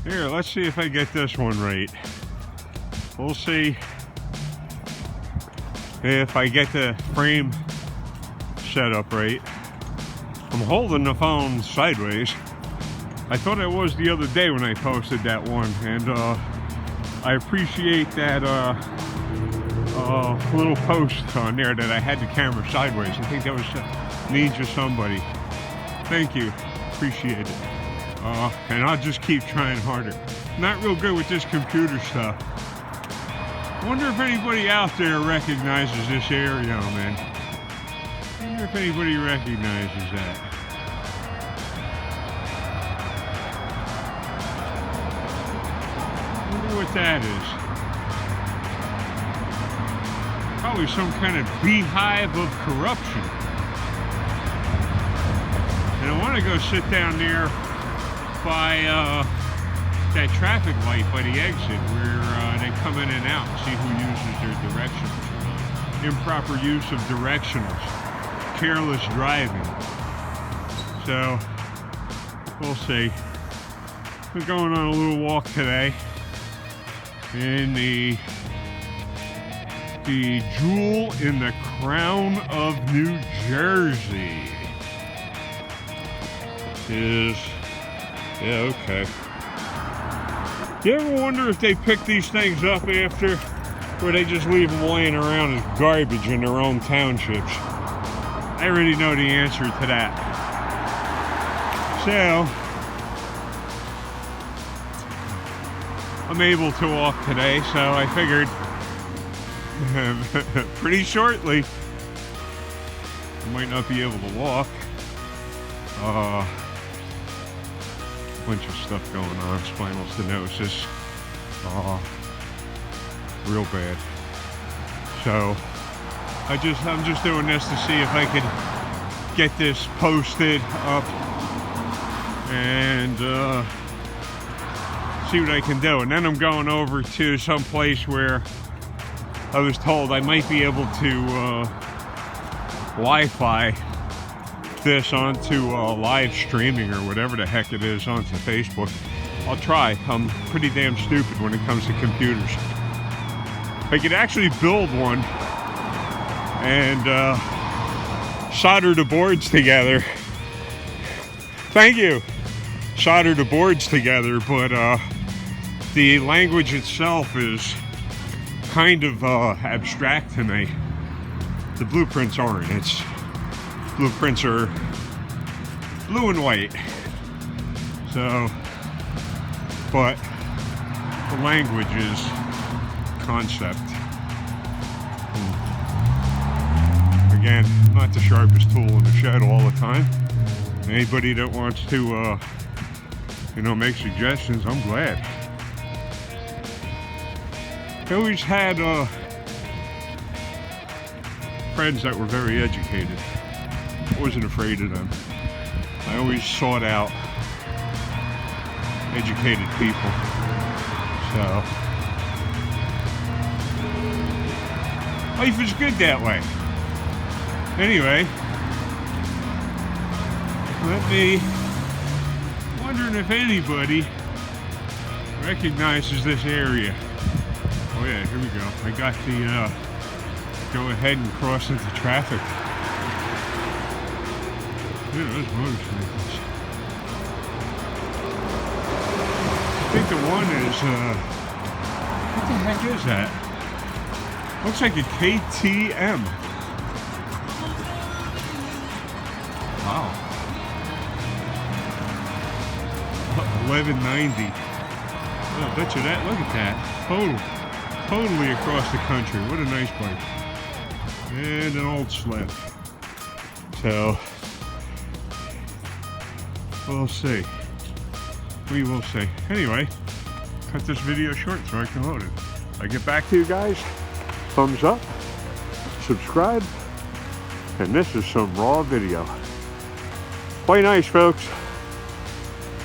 Here, let's see if I get this one right. We'll see if I get the frame set up right. I'm holding the phone sideways. I thought I was the other day when I posted that one, and I appreciate that little post on there that I had the camera sideways. I think that was means of somebody. Thank you, appreciate it. And I'll just keep trying harder. Not real good with this computer stuff. Wonder if anybody out there recognizes this area, man. Wonder if anybody recognizes that. Wonder what that is. Probably some kind of beehive of corruption. And I want to go sit down there by that traffic light by the exit where they come in and out and see who uses their directionals. Improper use of directionals. Careless driving. So, we'll see. We're going on a little walk today in the jewel in the crown of New Jersey. Yeah, okay. You ever wonder if they pick these things up after, or they just leave them laying around as garbage in their own townships? I already know the answer to that. So, I'm able to walk today, so I figured pretty shortly I might not be able to walk. Bunch of stuff going on, spinal stenosis, real bad. So I'm just doing this to see if I could get this posted up and see what I can do. And then I'm going over to some place where I was told I might be able to Wi-Fi this onto live streaming or whatever the heck it is onto Facebook. I'll try. I'm pretty damn stupid when it comes to computers. I could actually build one and solder the boards together. Thank you. Solder the boards together, but the language itself is kind of abstract to me. The blueprints aren't. Blueprints are blue and white. So, but the language is concept. And again, not the sharpest tool in the shed all the time. Anybody that wants to, make suggestions, I'm glad. I always had friends that were very educated. I wasn't afraid of them. I always sought out educated people. So, life is good that way. Anyway, wondering if anybody recognizes this area. Oh yeah, here we go. I got the go ahead and cross into traffic. Yeah, those motorcycles. I think the one is, what the heck is that? Looks like a KTM. Wow. 1190. Oh, I bet you that. Look at that. Totally across the country. What a nice bike. And an old sled. So, we'll see. We will see. Anyway, cut this video short so I can load it. I get back to you guys. Thumbs up, subscribe, and this is some raw video. Play nice, folks.